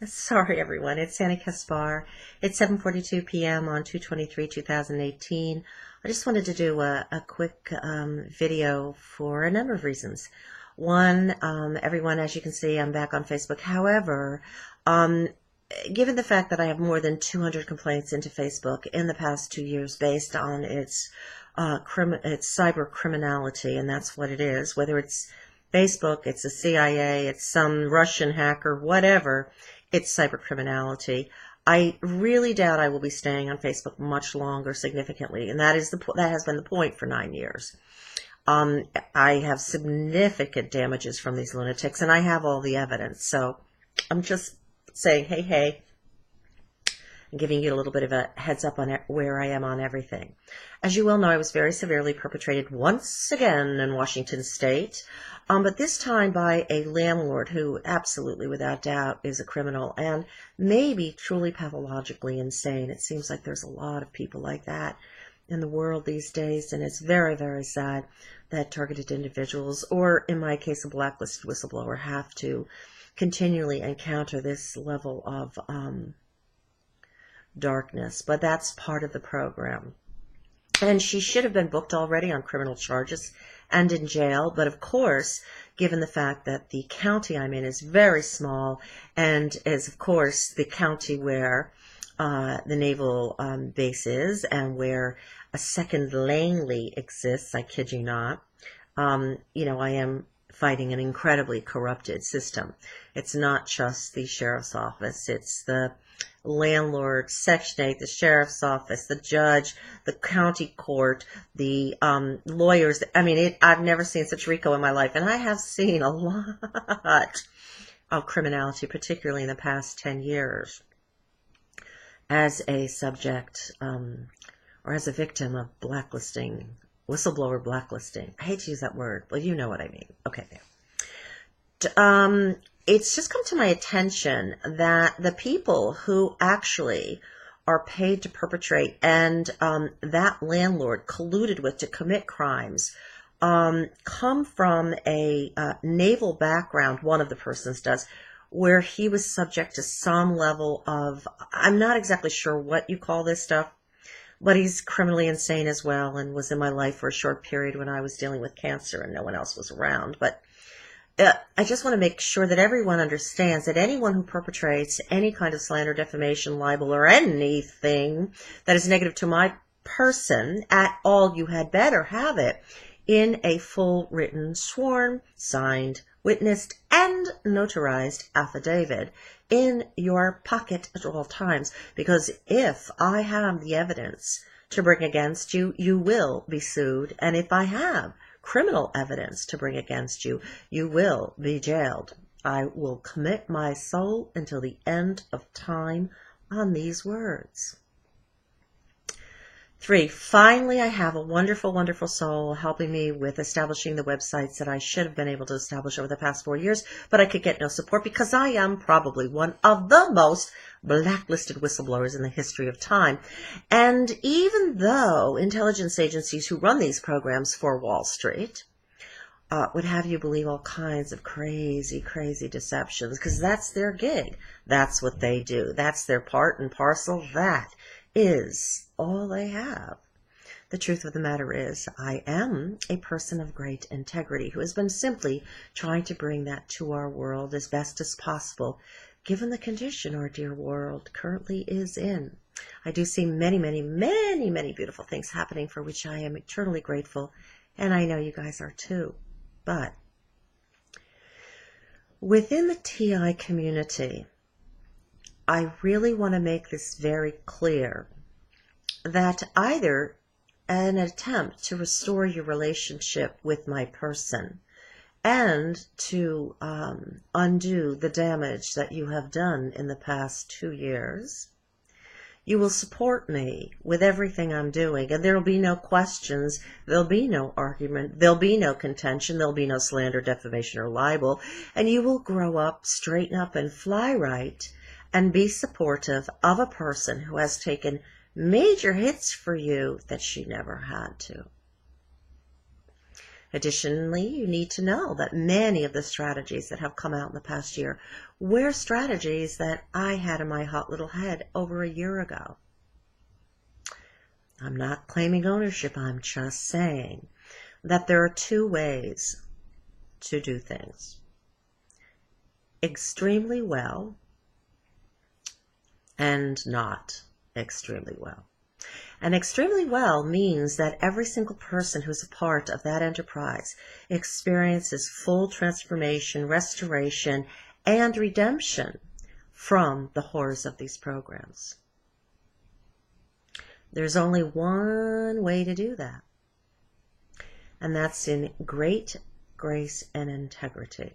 Sorry, everyone. It's Kaspar. It's 7:42 p.m. on 2/23/2018. I just wanted to do a quick video for a number of reasons. One, everyone, as you can see, I'm back on Facebook. However, given the fact that I have more than 200 complaints into Facebook in the past 2 years based on its cyber criminality, and that's what it is, whether it's Facebook, it's the CIA, it's some Russian hacker, whatever, it's cyber criminality. I really doubt I will be staying on Facebook much longer significantly, and that has been the point for 9 years. I have significant damages from these lunatics, and I have all the evidence, so I'm just saying, hey, and giving you a little bit of a heads up on where I am on everything. As you well know, I was very severely perpetrated once again in Washington State, but this time by a landlord who absolutely, without doubt, is a criminal and maybe truly pathologically insane. It seems like there's a lot of people like that in the world these days, and it's very, very sad that targeted individuals, or in my case, a blacklisted whistleblower, have to continually encounter this level of darkness, but that's part of the program. And she should have been booked already on criminal charges and in jail, but of course, given the fact that the county I'm in is very small and is, of course, the county where the naval base is and where a second Langley exists, I kid you not, I am fighting an incredibly corrupted system. It's not just the sheriff's office, it's the landlord, Section 8, the sheriff's office, the judge, the county court, the lawyers. I mean, I've never seen such RICO in my life, and I have seen a lot of criminality, particularly in the past 10 years, as a subject or as a victim of blacklisting, whistleblower blacklisting. I hate to use that word, but you know what I mean. Okay, there. It's just come to my attention that the people who actually are paid to perpetrate and that landlord colluded with to commit crimes come from a naval background, one of the persons does, where he was subject to some level of, I'm not exactly sure what you call this stuff, but he's criminally insane as well and was in my life for a short period when I was dealing with cancer and no one else was around. But I just want to make sure that everyone understands that anyone who perpetrates any kind of slander, defamation, libel, or anything that is negative to my person at all, you had better have it in a full written, sworn, signed, witnessed, and notarized affidavit in your pocket at all times. Because if I have the evidence to bring against you, you will be sued. And if I have criminal evidence to bring against you, you will be jailed. I will commit my soul until the end of time on these words. 3, finally, I have a wonderful, wonderful soul helping me with establishing the websites that I should have been able to establish over the past 4 years, but I could get no support because I am probably one of the most blacklisted whistleblowers in the history of time. And even though intelligence agencies who run these programs for Wall Street would have you believe all kinds of crazy, crazy deceptions, because that's their gig. That's what they do. That's their part and parcel. That is all they have. The truth of the matter is, I am a person of great integrity who has been simply trying to bring that to our world as best as possible, given the condition our dear world currently is in. I do see many, many, many, many beautiful things happening for which I am eternally grateful, and I know you guys are too. But within the TI community, I really want to make this very clear that either an attempt to restore your relationship with my person and to undo the damage that you have done in the past 2 years, you will support me with everything I'm doing, and there will be no questions, there'll be no argument, there'll be no contention, there'll be no slander, defamation, or libel, and you will grow up, straighten up, and fly right, and be supportive of a person who has taken major hits for you that she never had to. Additionally, you need to know that many of the strategies that have come out in the past year were strategies that I had in my hot little head over a year ago. I'm not claiming ownership. I'm just saying that there are two ways to do things: extremely well and not extremely well. And extremely well means that every single person who's a part of that enterprise experiences full transformation, restoration, and redemption from the horrors of these programs. There's only one way to do that, and that's in great grace and integrity.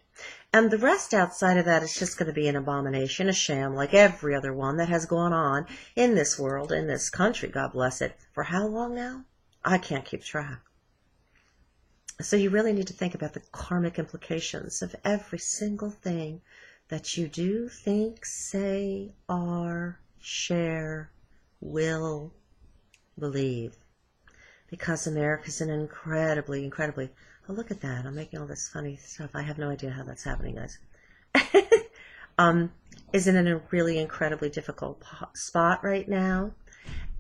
And the rest outside of that is just going to be an abomination, a sham, like every other one that has gone on in this world, in this country, God bless it. For how long now? I can't keep track. So you really need to think about the karmic implications of every single thing that you do, think, say, are, share, will, believe. Because America's an incredibly, oh, look at that. I'm making all this funny stuff. I have no idea how that's happening, guys. Is in a really incredibly difficult spot right now.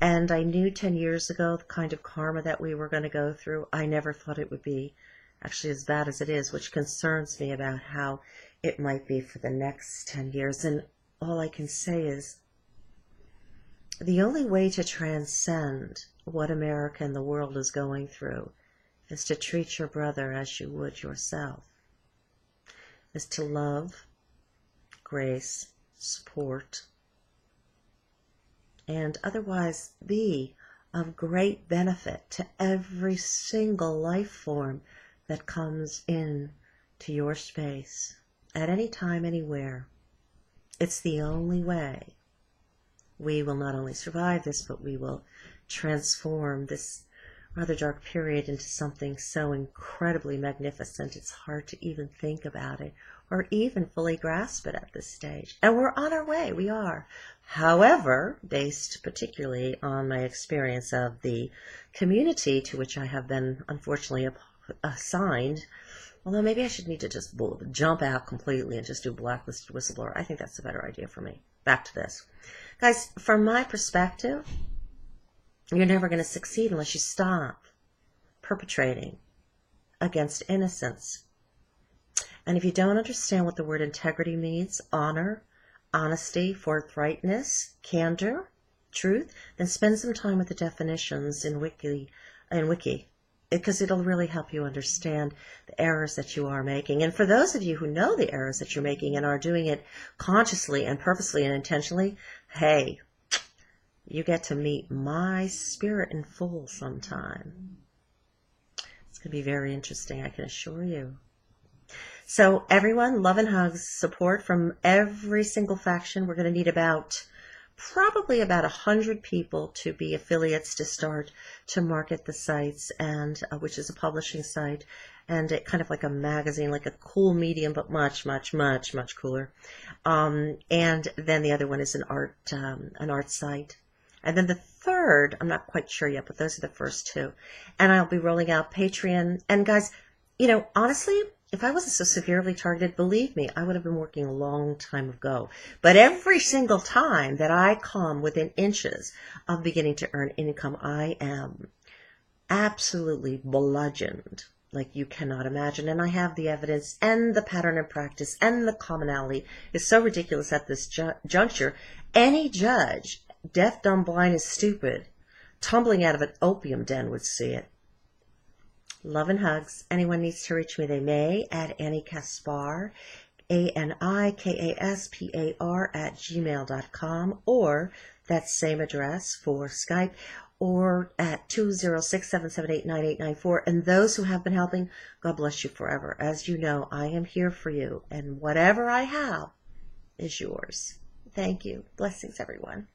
And I knew 10 years ago the kind of karma that we were going to go through. I never thought it would be actually as bad as it is, which concerns me about how it might be for the next 10 years. And all I can say is the only way to transcend what America and the world is going through is to treat your brother as you would yourself, is to love, grace, support, and otherwise be of great benefit to every single life form that comes in to your space at any time, anywhere. It's the only way we will not only survive this, but we will transform this rather dark period into something so incredibly magnificent it's hard to even think about it or even fully grasp it at this stage. And we're on our way, we are. However, based particularly on my experience of the community to which I have been unfortunately assigned, although maybe I should need to just jump out completely and just do blacklisted whistleblower. I think that's a better idea for me. Back to this. Guys, from my perspective, you're never going to succeed unless you stop perpetrating against innocence. And if you don't understand what the word integrity means, honor, honesty, forthrightness, candor, truth, then spend some time with the definitions in Wiki, because it'll really help you understand the errors that you are making. And for those of you who know the errors that you're making and are doing it consciously and purposely and intentionally, hey, you get to meet my spirit in full sometime. It's going to be very interesting, I can assure you. So everyone, love and hugs, support from every single faction. We're going to need probably about 100 people to be affiliates to start to market the sites, and which is a publishing site and it kind of like a magazine, like a cool medium, but much cooler. And then the other one is an art site. And then the third, I'm not quite sure yet, but those are the first two. And I'll be rolling out Patreon. And guys, you know, honestly, if I wasn't so severely targeted, believe me, I would have been working a long time ago. But every single time that I come within inches of beginning to earn income, I am absolutely bludgeoned like you cannot imagine. And I have the evidence and the pattern and practice and the commonality is so ridiculous at this juncture. Any judge, deaf, dumb, blind, and stupid, tumbling out of an opium den would see it. Love and hugs. Anyone needs to reach me, they may, at anikaspar, ANIKASPAR @gmail.com, or that same address for Skype, or at 206-778-9894. And those who have been helping, God bless you forever. As you know, I am here for you, and whatever I have is yours. Thank you. Blessings, everyone.